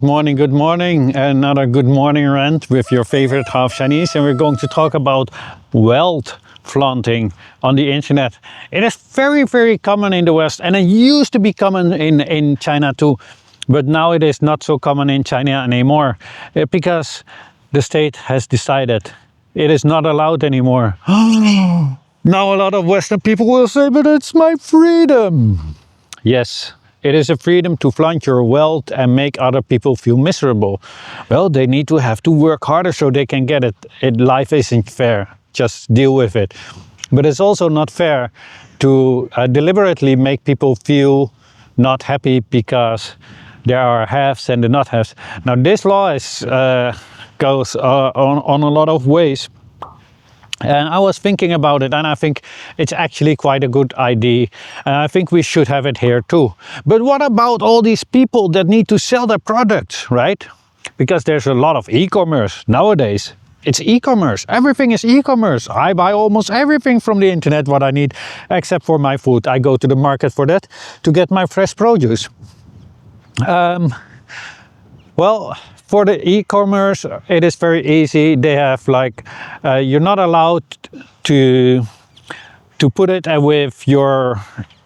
Good morning. Another good morning rant with your favorite half Chinese, and we're going to talk about wealth flaunting on the internet. It is very, very common in the West, and it used to be common in China too, but now it is not so common in China anymore because the state has decided it is not allowed anymore. Now a lot of Western people will say, but it's my freedom. Yes, it is a freedom to flaunt your wealth and make other people feel miserable. Well, they need to have to work harder so they can get it. Life isn't fair. Just deal with it. But it's also not fair to deliberately make people feel not happy because there are haves and the not haves. Now, this law goes on a lot of ways. And I was thinking about it, and I think it's actually quite a good idea. And I think we should have it here too. But what about all these people that need to sell their products, right? Because there's a lot of e-commerce nowadays. It's e-commerce. Everything is e-commerce. I buy almost everything from the internet what I need, except for my food. I go to the market for that to get my fresh produce. Well, for the e-commerce, it is very easy. They have you're not allowed to put it with your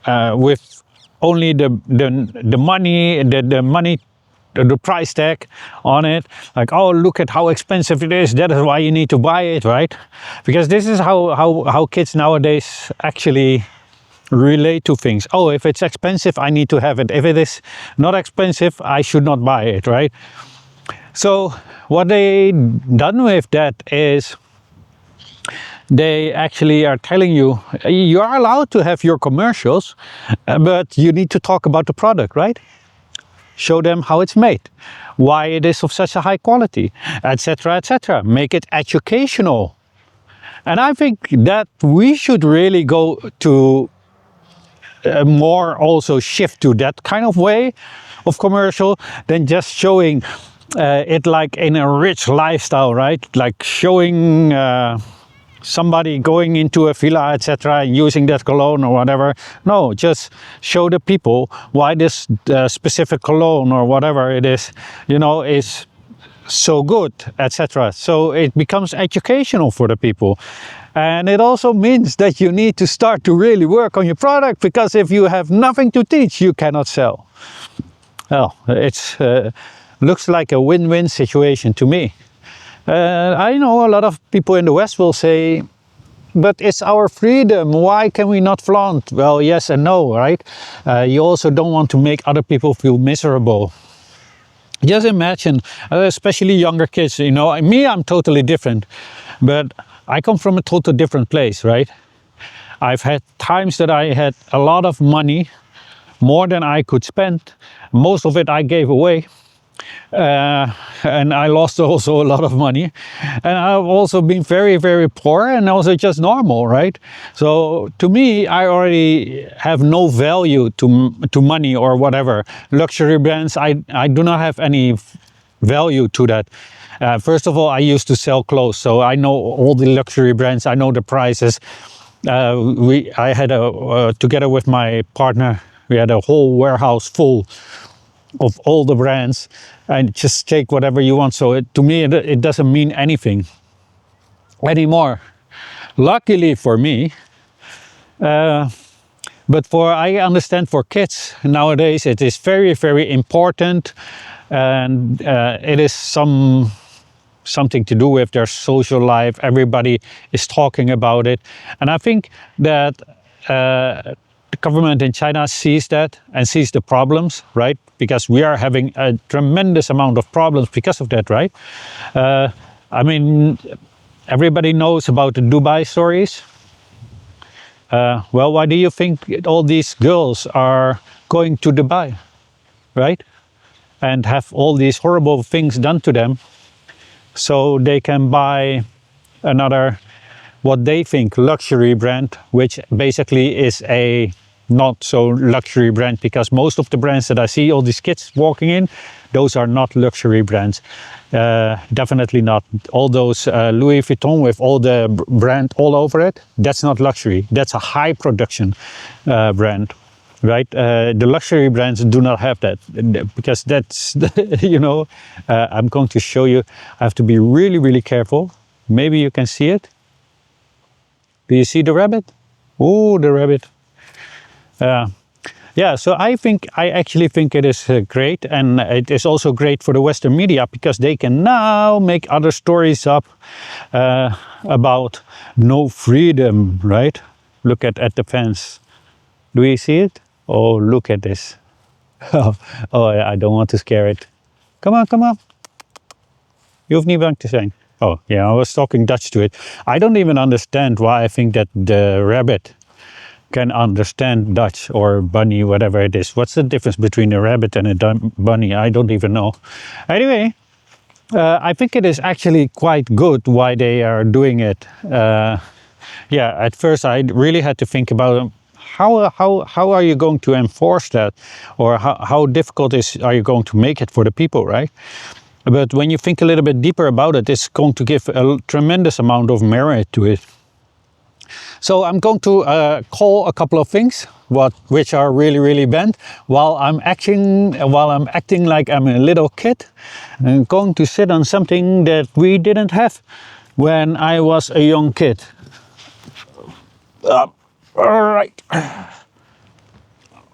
with only the money, the price tag on it. Like, oh, look at how expensive it is. That is why you need to buy it, right? Because this is how kids nowadays actually relate to things. Oh, if it's expensive, I need to have it. If it is not expensive, I should not buy it, right? So what they done with that is they actually are telling you, you are allowed to have your commercials, but you need to talk about the product, right? Show them how it's made, why it is of such a high quality, etc., etc. Make it educational. And I think that we should really go to more also shift to that kind of way of commercial than just showing it like in a rich lifestyle, right? Like showing somebody going into a villa, etc., and using that cologne or whatever. No, just show the people why this specific cologne or whatever it is, is so good, etc. So it becomes educational for the people. And it also means that you need to start to really work on your product, because if you have nothing to teach, you cannot sell. Well, it's looks like a win-win situation to me. I know a lot of people in the West will say, but it's our freedom, why can we not flaunt? Well, yes and no, right? You also don't want to make other people feel miserable. Just imagine, especially younger kids, me, I'm totally different, but I come from a totally different place, right? I've had times that I had a lot of money, more than I could spend. Most of it I gave away. And I lost also a lot of money. And I've also been very, very poor and also just normal, right? So to me, I already have no value to money or whatever. Luxury brands, I do not have any value to that. First of all, I used to sell clothes, so I know all the luxury brands, I know the prices. I had together with my partner, we had a whole warehouse full of all the brands, and just take whatever you want. So to me, it doesn't mean anything anymore. Luckily for me, but I understand for kids nowadays, it is very, very important, and it is something to do with their social life. Everybody is talking about it, and I think that the government in China sees that and sees the problems, right? Because we are having a tremendous amount of problems because of that, right? I mean, everybody knows about the Dubai stories. Well, why do you think all these girls are going to Dubai, right? And have all these horrible things done to them so they can buy another, what they think, luxury brand, which basically is a not so luxury brand, because most of the brands that I see all these kids walking in, those are not luxury brands. Definitely not. All those Louis Vuitton with all the brand all over it, that's not luxury. That's a high production brand. right? The luxury brands do not have that, because that's, you know, I'm going to show you. I have to be really, really careful. Maybe you can see it. Do you see the rabbit? Oh, the rabbit. Yeah, so I actually think it is great, and it is also great for the Western media, because they can now make other stories up about no freedom, right? Look at the fence. Do you see it? Oh, look at this. Oh, I don't want to scare it. Come on, come on. Je hoeft niet bang te zijn. Oh, yeah, I was talking Dutch to it. I don't even understand why I think that the rabbit can understand Dutch, or bunny, whatever it is. What's the difference between a rabbit and a bunny? I don't even know. Anyway, I think it is actually quite good why they are doing it. Yeah, at first I really had to think about how are you going to enforce that, or how difficult are you going to make it for the people, right? But when you think a little bit deeper about it, it's going to give a tremendous amount of merit to it. So I'm going to call a couple of things which are really, really bad while I'm acting like I'm a little kid. I'm going to sit on something that we didn't have when I was a young kid. All right.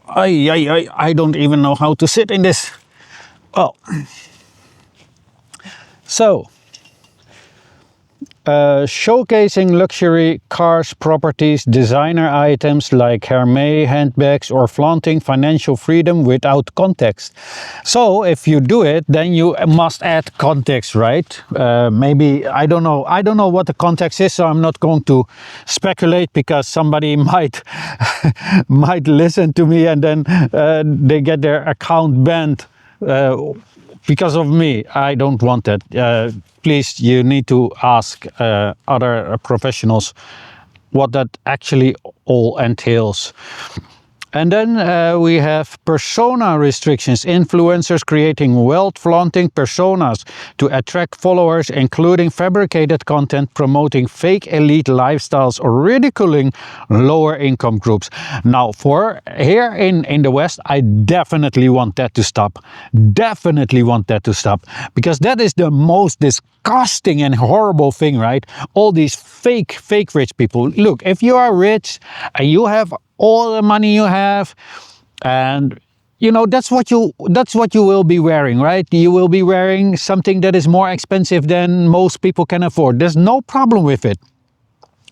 I don't even know how to sit in this. Well, so showcasing luxury cars, properties, designer items like Hermès handbags, or flaunting financial freedom without context. So if you do it, then you must add context, right? Maybe, I don't know what the context is, so I'm not going to speculate, because somebody might might listen to me and then they get their account banned because of me. I don't want that. Please, you need to ask other professionals what that actually all entails. And then we have persona restrictions. Influencers creating wealth flaunting personas to attract followers, including fabricated content promoting fake elite lifestyles or ridiculing lower income groups. Now, for here in the West, I definitely want that to stop. Definitely want that to stop, because that is the most disgusting and horrible thing, right? All these fake rich people. Look, if you are rich and you have all the money you have, and you know, that's what you will be wearing, right? You will be wearing something that is more expensive than most people can afford. There's no problem with it.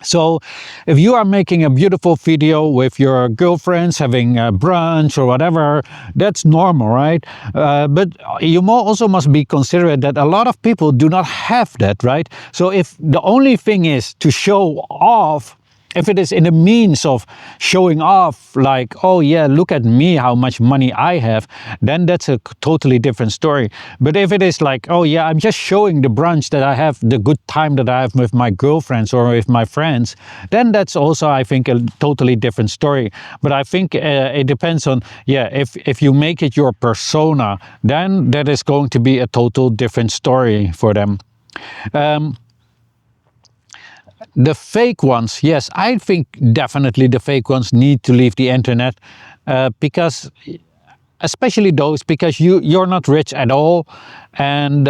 So if you are making a beautiful video with your girlfriends, having a brunch or whatever, that's normal, right? But you also must be considerate that a lot of people do not have that, right? So if the only thing is to show off, if it is in the means of showing off, like, oh yeah, look at me, how much money I have, then that's a totally different story. But if it is like, oh yeah, I'm just showing the brunch that I have, the good time that I have with my girlfriends or with my friends, then that's also, I think, a totally different story. But I think it depends on, yeah, if you make it your persona, then that is going to be a total different story for them. The fake ones, yes, I think definitely the fake ones need to leave the internet, because, especially those, because you're not rich at all, and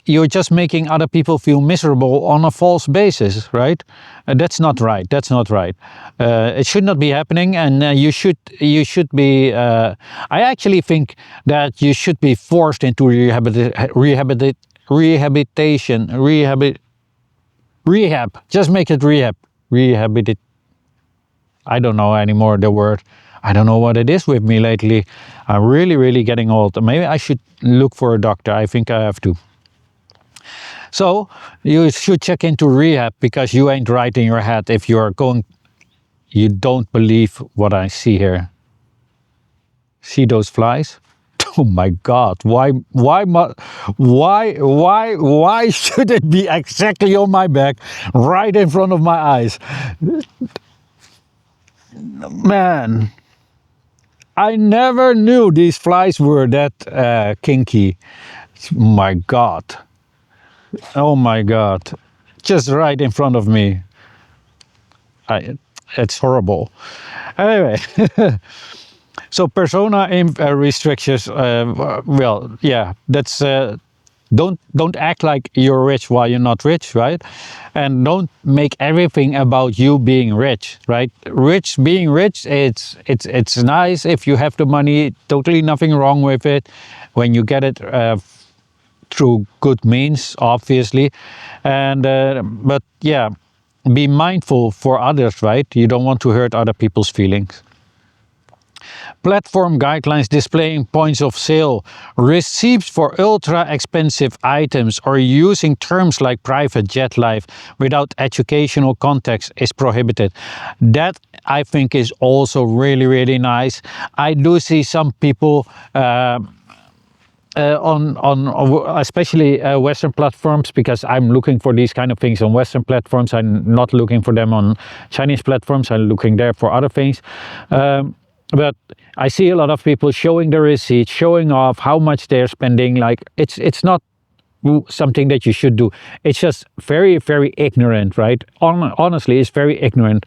you're just making other people feel miserable on a false basis, right? That's not right. That's not right. It should not be happening, and you should be. I actually think that you should be forced into rehab. Just make it rehab. Rehabilitate. I don't know anymore the word. I don't know what it is with me lately. I'm really getting old. Maybe I should look for a doctor. I think I have to. So you should check into rehab, because you ain't right in your head if you don't believe what I see here. See those flies? Oh my God! Why should it be exactly on my back, right in front of my eyes? Man, I never knew these flies were that kinky. My God! Oh my God! Just right in front of me. It's horrible. Anyway. So persona restrictions, well, yeah, that's don't act like you're rich while you're not rich, right? And don't make everything about you being rich, right? Being rich, it's nice if you have the money. Totally nothing wrong with it when you get it through good means, obviously. And but yeah, be mindful for others, right? You don't want to hurt other people's feelings. Platform guidelines displaying points of sale, receipts for ultra expensive items, or using terms like private jet life without educational context is prohibited. That I think is also really, really nice. I do see some people on especially Western platforms, because I'm looking for these kind of things on Western platforms. I'm not looking for them on Chinese platforms. I'm looking there for other things. But I see a lot of people showing the receipts, showing off how much they're spending. Like it's not something that you should do. It's just very, very ignorant, right? Honestly, it's very ignorant.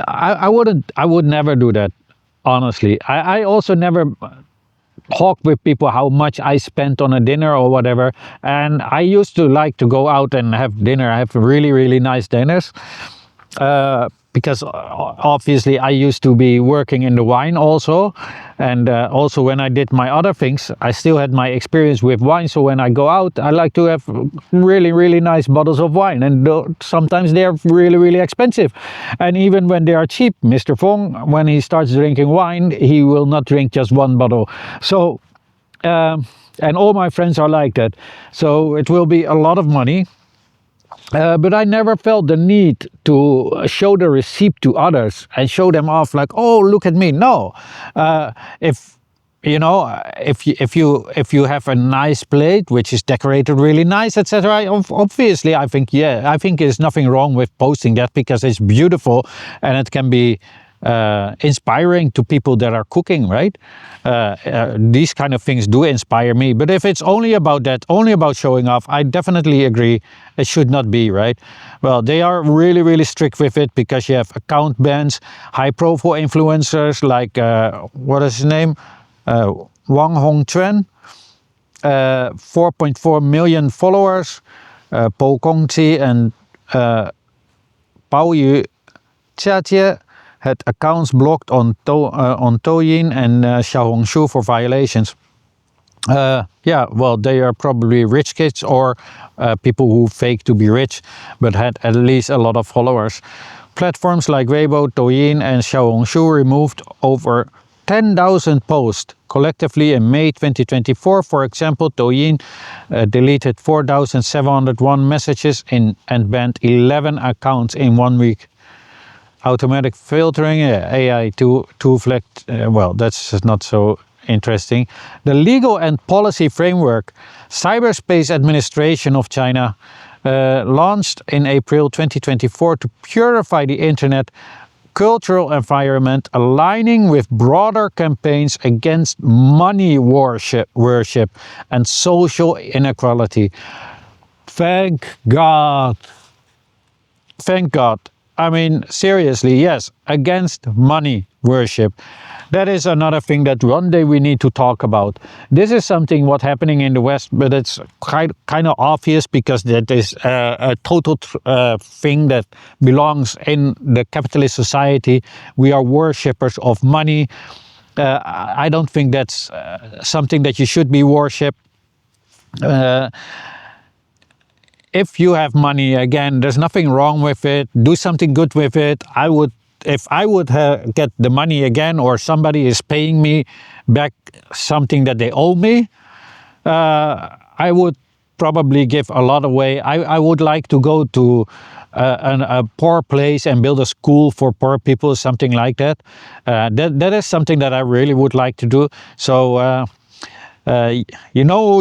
I would never do that. Honestly, I also never talk with people how much I spent on a dinner or whatever. And I used to like to go out and have dinner. I have really, really nice dinners. Because obviously I used to be working in the wine also, and also when I did my other things, I still had my experience with wine. So when I go out, I like to have really, really nice bottles of wine, and sometimes they're really, really expensive. And even when they are cheap, Mr. Fong, when he starts drinking wine, he will not drink just one bottle. So and all my friends are like that, so it will be a lot of money. But I never felt the need to show the receipt to others and show them off like, oh, look at me. No, if you know, if you have a nice plate which is decorated really nice, etc. Obviously, I think there's nothing wrong with posting that, because it's beautiful and it can be inspiring to people that are cooking, right? These kind of things do inspire me. But if it's only about that, only about showing off, I definitely agree it should not be, right? Well, they are really, really strict with it, because you have account bans, high profile influencers like what is his name, Wang Hongquan, 4.4 million followers, Po Gongqi and Pao Yu Jiajie had accounts blocked on Douyin and Xiaohongshu for violations. Yeah, well, they are probably rich kids or people who fake to be rich, but had at least a lot of followers. Platforms like Weibo, Douyin and Xiaohongshu removed over 10,000 posts collectively in May 2024. For example, Douyin deleted 4,701 messages and banned 11 accounts in 1 week. Automatic filtering, AI tool flag, well, that's not so interesting. The legal and policy framework, Cyberspace Administration of China, launched in April 2024 to purify the internet cultural environment, aligning with broader campaigns against money worship and social inequality. Thank God. Thank God. I mean, seriously, yes, against money worship. That is another thing that one day we need to talk about. This is something what's happening in the West, but it's kind of obvious, because that is a total thing that belongs in the capitalist society. We are worshippers of money. I don't think that's something that you should be worshipped. If you have money, again, there's nothing wrong with it. Do something good with it. If I would get the money again, or somebody is paying me back something that they owe me, I would probably give a lot away. I would like to go to a poor place and build a school for poor people, something like that. That is something that I really would like to do. So you know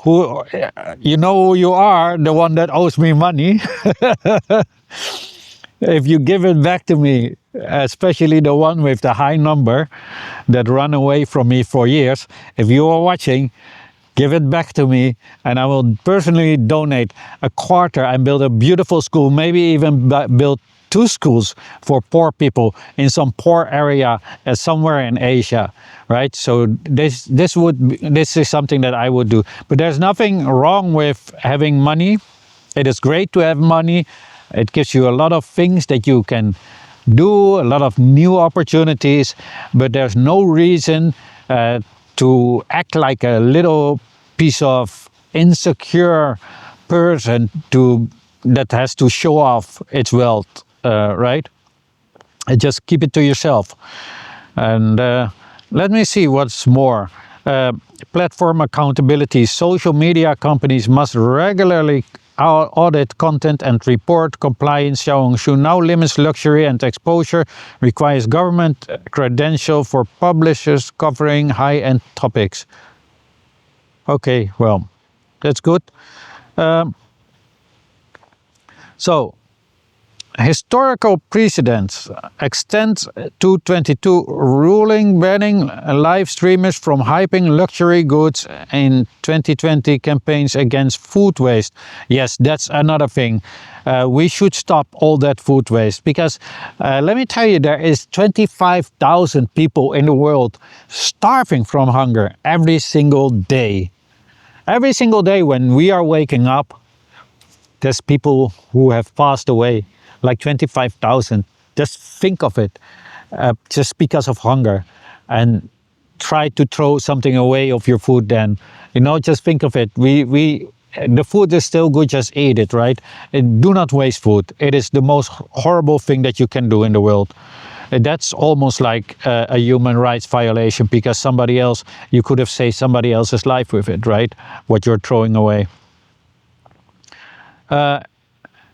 who you are, the one that owes me money. If you give it back to me, especially the one with the high number that ran away from me for years, if you are watching, give it back to me, and I will personally donate a quarter and build a beautiful school, maybe even build two schools for poor people in some poor area somewhere in Asia, right? So this is something that I would do. But there's nothing wrong with having money. It is great to have money. It gives you a lot of things that you can do, a lot of new opportunities, but there's no reason to act like a little piece of insecure person that has to show off its wealth, right? Just keep it to yourself. And let me see what's more. Platform accountability. Social media companies must regularly audit content and report compliance. Xiaohongshu now limits luxury and exposure, requires government credential for publishers covering high-end topics. Okay, well, that's good. So, historical precedents extend to 22 ruling banning live streamers from hyping luxury goods in 2020 campaigns against food waste. Yes, that's another thing. We should stop all that food waste because let me tell you, there is 25,000 people in the world starving from hunger every single day. Every single day when we are waking up, there's people who have passed away. Like 25,000. Just think of it, just because of hunger, and try to throw something away of your food. Then, just think of it. The food is still good. Just eat it, right? Do not waste food. It is the most horrible thing that you can do in the world. That's almost like a human rights violation because you could have saved somebody else's life with it, right? What you're throwing away.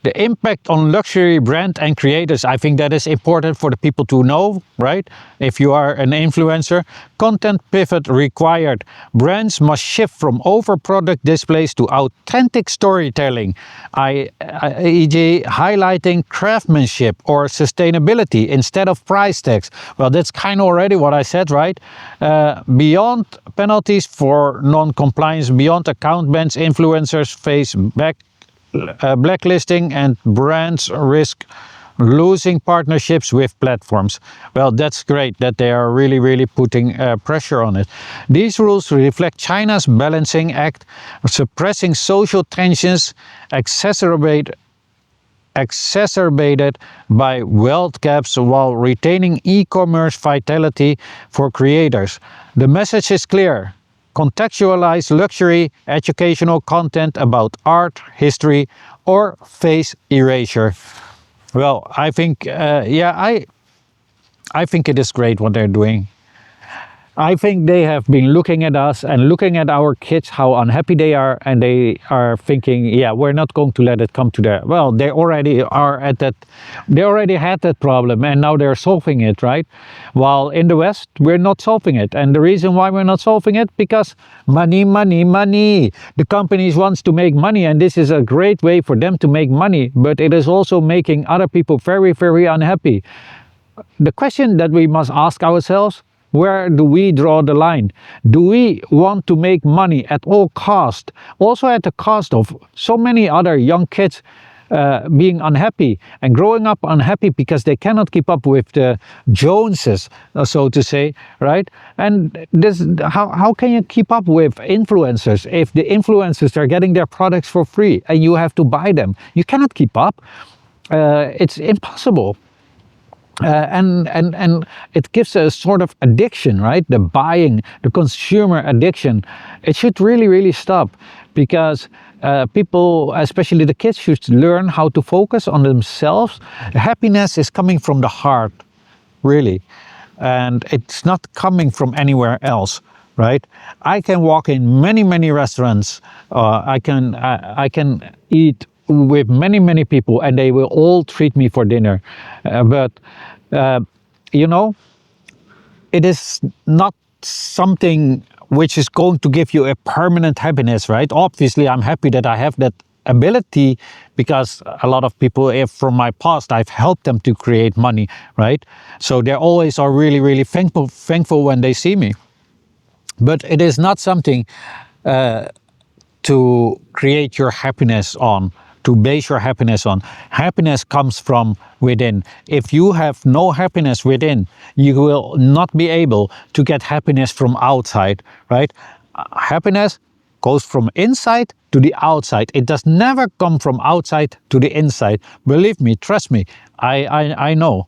The impact on luxury brand and creators, I think that is important for the people to know, right? If you are an influencer, content pivot required. Brands must shift from over-product displays to authentic storytelling, e.g. highlighting craftsmanship or sustainability instead of price tags. Well, that's kind of already what I said, right? Beyond penalties for non-compliance, beyond account bans, influencers face blacklisting and brands risk losing partnerships with platforms. Well, that's great that they are really putting pressure on it. These rules reflect China's balancing act, suppressing social tensions exacerbated by wealth gaps while retaining e-commerce vitality for creators. The message is clear. Contextualize luxury educational content about art, history, or face erasure. Well, I think, I think it is great what they're doing. I think they have been looking at us and looking at our kids, how unhappy they are, and they are thinking, yeah, we're not going to let it come to that. Well, they already are at that, they already had that problem and now they're solving it, right? While in the West, we're not solving it. And the reason why we're not solving it, because money. The companies wants to make money and this is a great way for them to make money, but it is also making other people very unhappy. The question that we must ask ourselves, where do we draw the line? Do we want to make money at all cost? Also at the cost of so many other young kids being unhappy and growing up unhappy because they cannot keep up with the Joneses, so to say, right? And this, how can you keep up with influencers if the influencers are getting their products for free and you have to buy them? You cannot keep up. It's impossible. And it gives a sort of addiction, right? The buying, the consumer addiction. It should really stop because people, especially the kids, should learn how to focus on themselves. Happiness is coming from the heart, really. And it's not coming from anywhere else, right? I can walk in many restaurants. I can eat with many people and they will all treat me for dinner. But it is not something which is going to give you a permanent happiness, right? Obviously, I'm happy that I have that ability because a lot of people from my past, I've helped them to create money, right? So they always are really thankful when they see me. But it is not something to create your happiness on, to base your happiness on. Happiness comes from within. If you have no happiness within, you will not be able to get happiness from outside, right? Happiness goes from inside to the outside. It does never come from outside to the inside. Believe me, trust me, I know.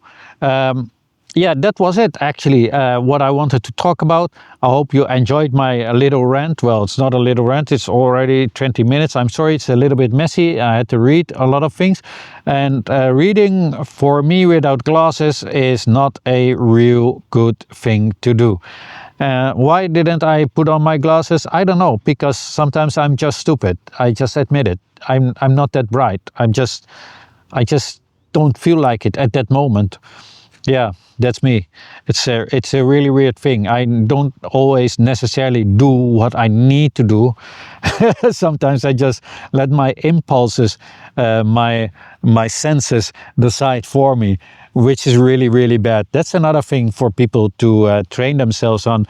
Yeah, that was it actually, what I wanted to talk about. I hope you enjoyed my little rant. Well, it's not a little rant, it's already 20 minutes. I'm sorry, it's a little bit messy. I had to read a lot of things. And reading for me without glasses is not a real good thing to do. Why didn't I put on my glasses? I don't know, because sometimes I'm just stupid. I just admit it. I'm not that bright. I just don't feel like it at that moment. Yeah, that's me. It's a really weird thing. I don't always necessarily do what I need to do. Sometimes I just let my impulses, my senses decide for me, which is really, really bad. That's another thing for people to train themselves on.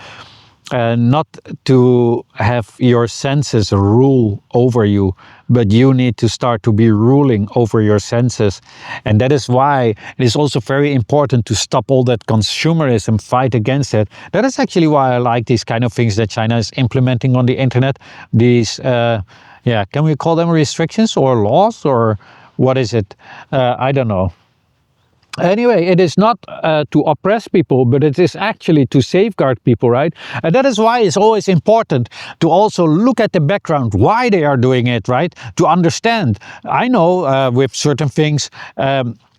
Not to have your senses rule over you, but you need to start to be ruling over your senses. And that is why it is also very important to stop all that consumerism, fight against it. That is actually why I like these kind of things that China is implementing on the internet. These, yeah, can we call them restrictions or laws, or what is it? I don't know. Anyway, it is not to oppress people, but it is actually to safeguard people, right? And that is why it's always important to also look at the background, why they are doing it, right? To understand. I know with certain things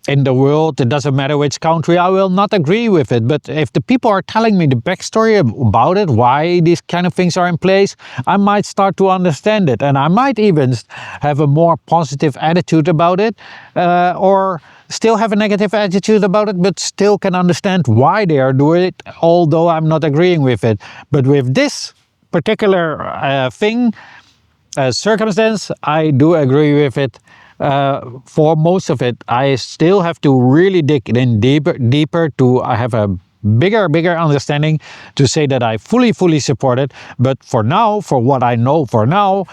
in the world, it doesn't matter which country, I will not agree with it. But if the people are telling me the backstory about it, why these kind of things are in place, I might start to understand it. And I might even have a more positive attitude about it, or still have a negative attitude about it, but still can understand why they are doing it, although I'm not agreeing with it. But with this particular circumstance, I do agree with it. For most of it, I still have to really dig in deeper to have a bigger understanding to say that I fully support it. But for now, for what I know for now,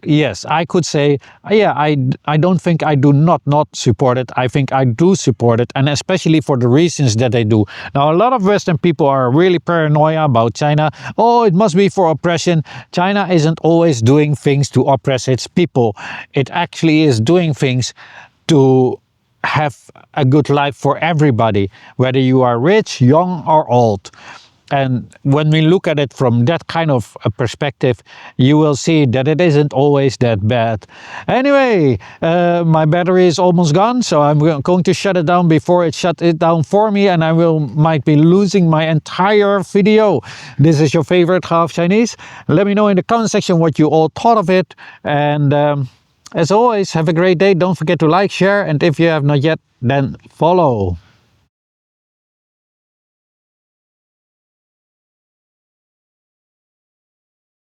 yes, I could say, yeah, I don't think I do not support it. I think I do support it, and especially for the reasons that they do. Now, a lot of Western people are really paranoid about China. Oh, it must be for oppression. China isn't always doing things to oppress its people. It actually is doing things to have a good life for everybody, whether you are rich, young, or old. And when we look at it from that kind of a perspective, you will see that it isn't always that bad. Anyway, my battery is almost gone, so I'm going to shut it down before it shuts it down for me, and I might be losing my entire video. This is your favorite half Chinese. Let me know in the comment section what you all thought of it. And as always, have a great day. Don't forget to like, share, and if you have not yet, then follow.